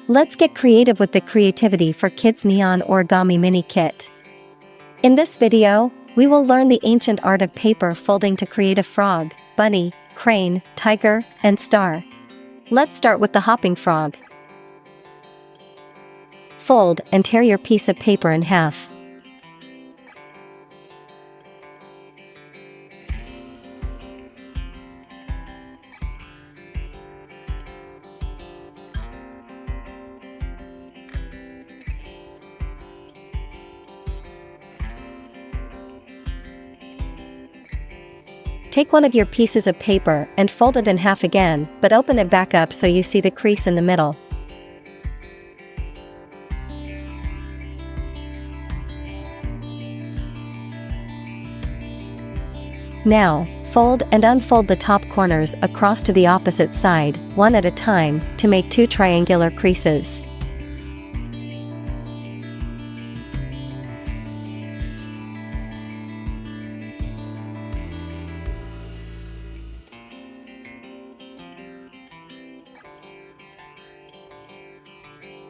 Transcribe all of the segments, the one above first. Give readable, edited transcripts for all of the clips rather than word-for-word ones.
Let's get creative with the Creativity for Kids Neon Origami Mini Kit. In this video, we will learn the ancient art of paper folding to create a frog, bunny, crane, tiger, and star. Let's start with the hopping frog. Fold and tear your piece of paper in half. Take one of your pieces of paper and fold it in half again, but open it back up so you see the crease in the middle. Now, fold and unfold the top corners across to the opposite side, one at a time, to make two triangular creases.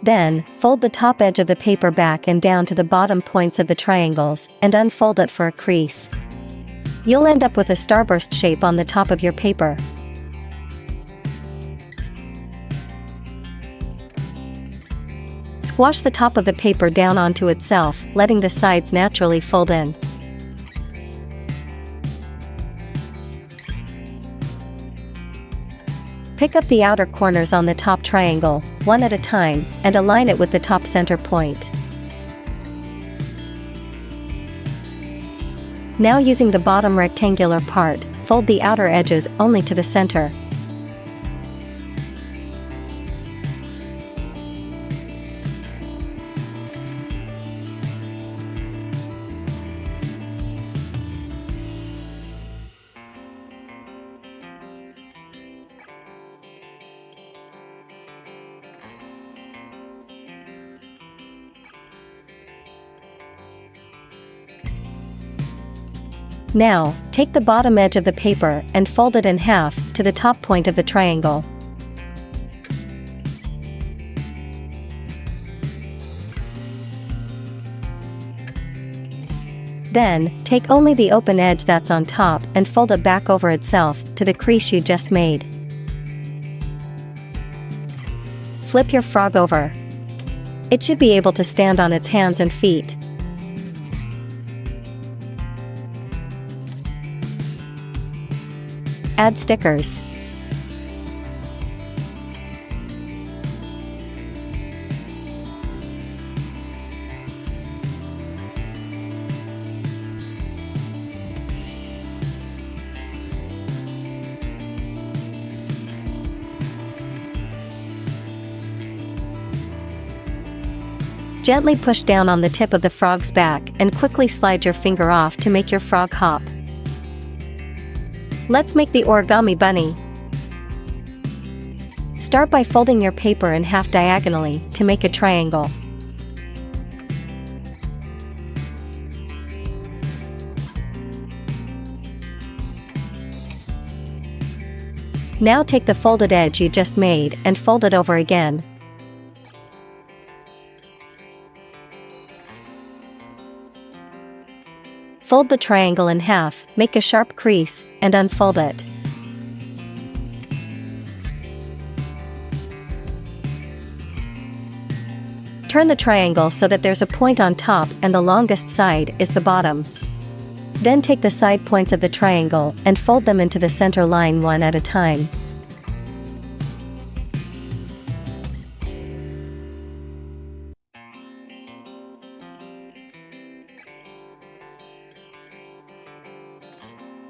Then, fold the top edge of the paper back and down to the bottom points of the triangles, and unfold it for a crease. You'll end up with a starburst shape on the top of your paper. Squash the top of the paper down onto itself, letting the sides naturally fold in. Pick up the outer corners on the top triangle, one at a time, and align it with the top center point. Now, using the bottom rectangular part, fold the outer edges only to the center. Now, take the bottom edge of the paper and fold it in half to the top point of the triangle. Then, take only the open edge that's on top and fold it back over itself to the crease you just made. Flip your frog over. It should be able to stand on its hands and feet. Add stickers. Gently push down on the tip of the frog's back and quickly slide your finger off to make your frog hop. Let's make the origami bunny. Start by folding your paper in half diagonally to make a triangle. Now take the folded edge you just made and fold it over again. Fold the triangle in half, make a sharp crease, and unfold it. Turn the triangle so that there's a point on top and the longest side is the bottom. Then take the side points of the triangle and fold them into the center line one at a time.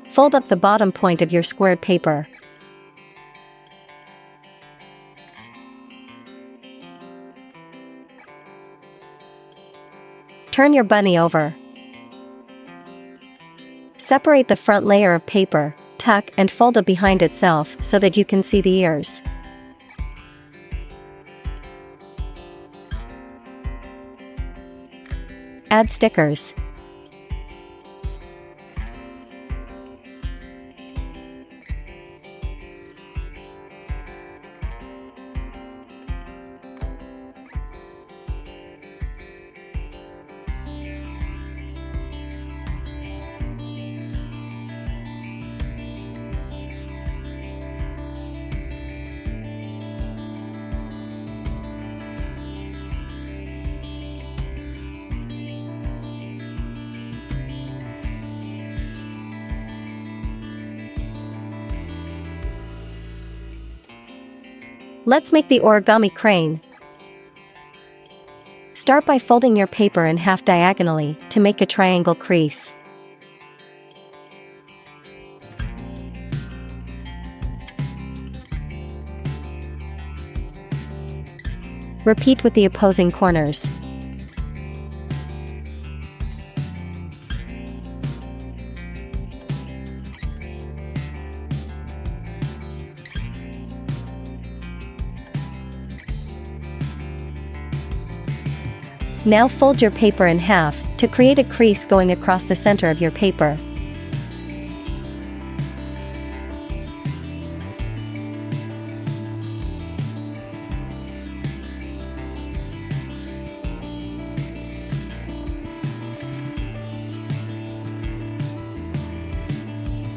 Fold up the bottom point of your squared paper. Turn your bunny over. Separate the front layer of paper, tuck and fold it behind itself so that you can see the ears. Add stickers. Let's make the origami crane. Start by folding your paper in half diagonally to make a triangle crease. Repeat with the opposing corners. Now fold your paper in half to create a crease going across the center of your paper.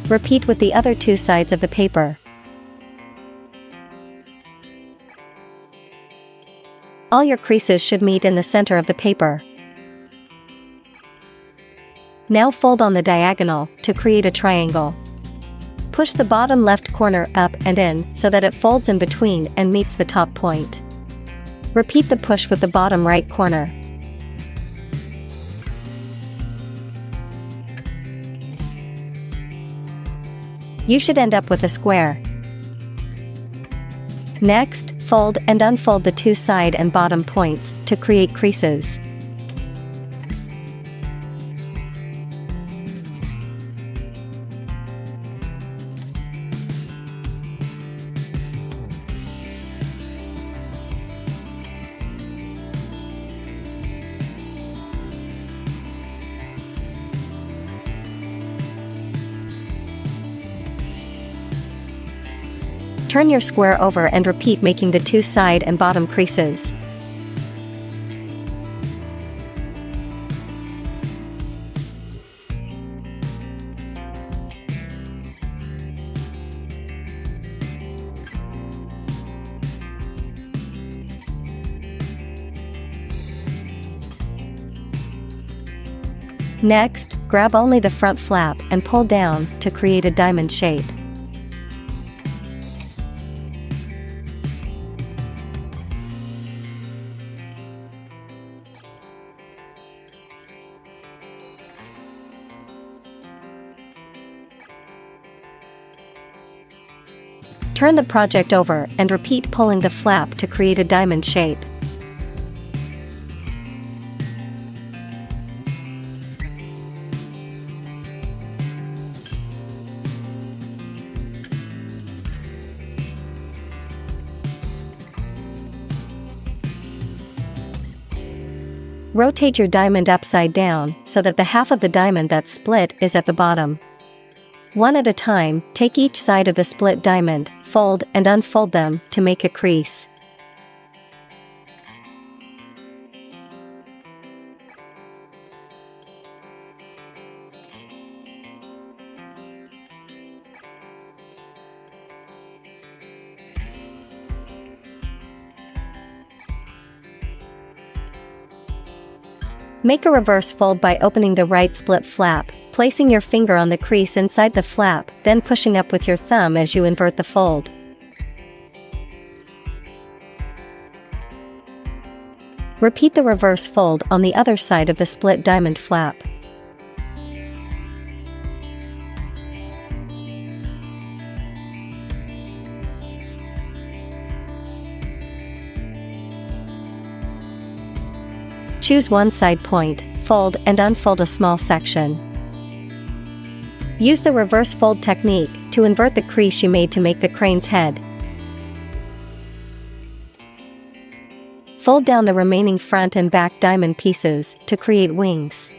Repeat with the other two sides of the paper. All your creases should meet in the center of the paper. Now fold on the diagonal to create a triangle. Push the bottom left corner up and in so that it folds in between and meets the top point. Repeat the push with the bottom right corner. You should end up with a square. Next, fold and unfold the two side and bottom points to create creases. Turn your square over and repeat making the two side and bottom creases. Next, grab only the front flap and pull down to create a diamond shape. Turn the project over and repeat pulling the flap to create a diamond shape. Rotate your diamond upside down so that the half of the diamond that's split is at the bottom. One at a time, take each side of the split diamond, fold and unfold them to make a crease. Make a reverse fold by opening the right split flap, placing your finger on the crease inside the flap, then pushing up with your thumb as you invert the fold. Repeat the reverse fold on the other side of the split diamond flap. Choose one side point, fold and unfold a small section. Use the reverse fold technique to invert the crease you made to make the crane's head. Fold down the remaining front and back diamond pieces to create wings.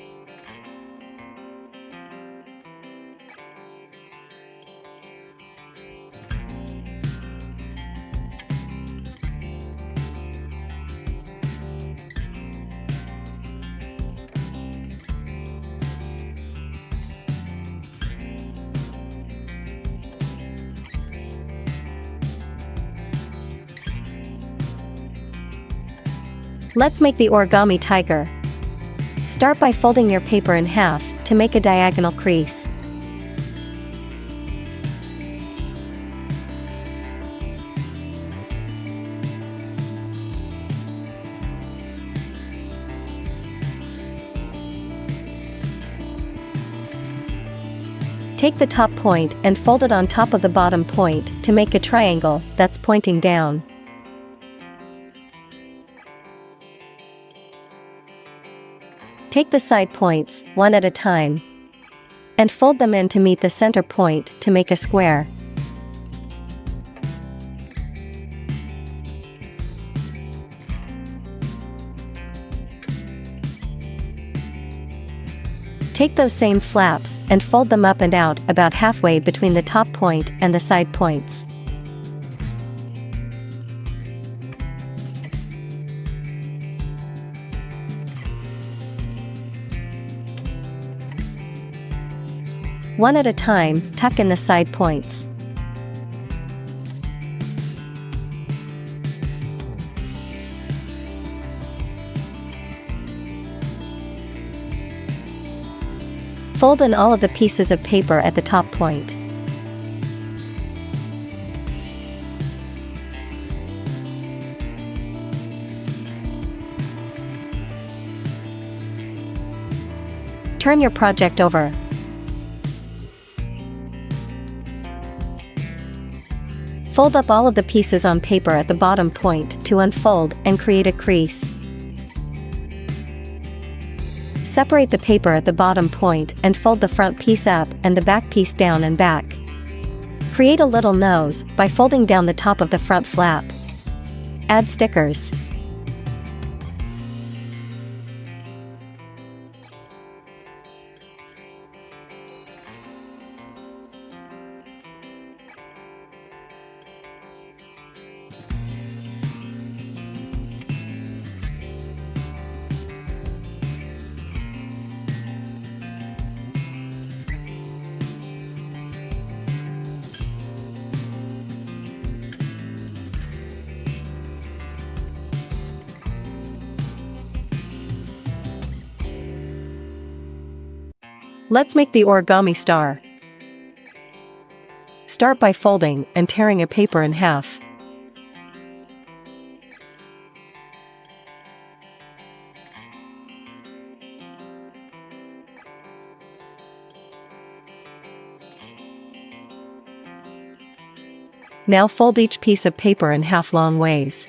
Let's make the origami tiger. Start by folding your paper in half to make a diagonal crease. Take the top point and fold it on top of the bottom point to make a triangle that's pointing down. Take the side points, one at a time, and fold them in to meet the center point to make a square. Take those same flaps and fold them up and out about halfway between the top point and the side points. One at a time, tuck in the side points. Fold in all of the pieces of paper at the top point. Turn your project over. Fold up all of the pieces on paper at the bottom point to unfold and create a crease. Separate the paper at the bottom point and fold the front piece up and the back piece down and back. Create a little nose by folding down the top of the front flap. Add stickers. Let's make the origami star. Start by folding and tearing a paper in half. Now fold each piece of paper in half long ways.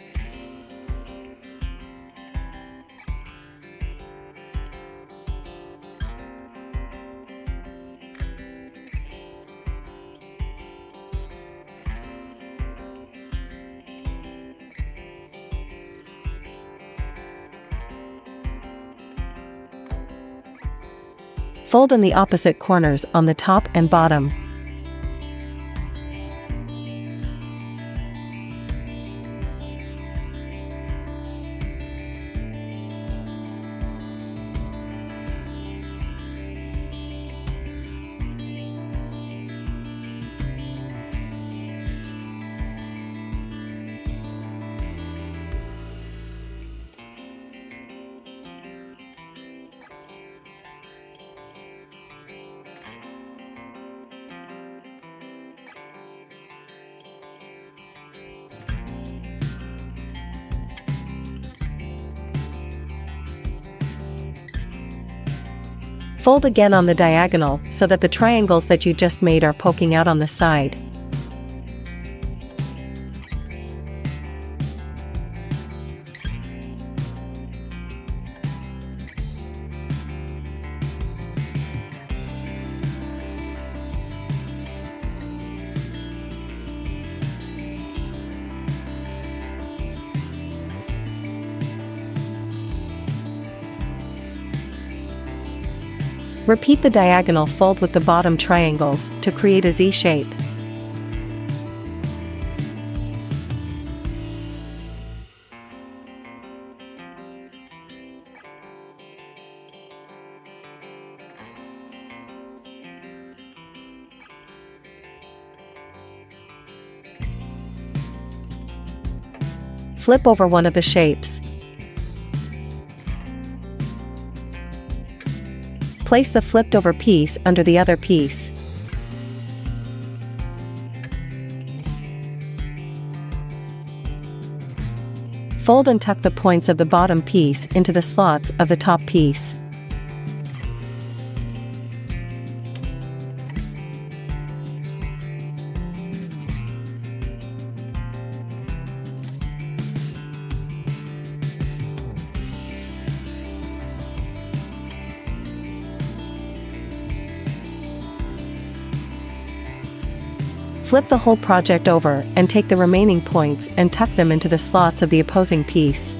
Fold in the opposite corners on the top and bottom. Fold again on the diagonal so that the triangles that you just made are poking out on the side. Repeat the diagonal fold with the bottom triangles to create a Z shape. Flip over one of the shapes. Place the flipped over piece under the other piece. Fold and tuck the points of the bottom piece into the slots of the top piece. Flip the whole project over and take the remaining points and tuck them into the slots of the opposing piece.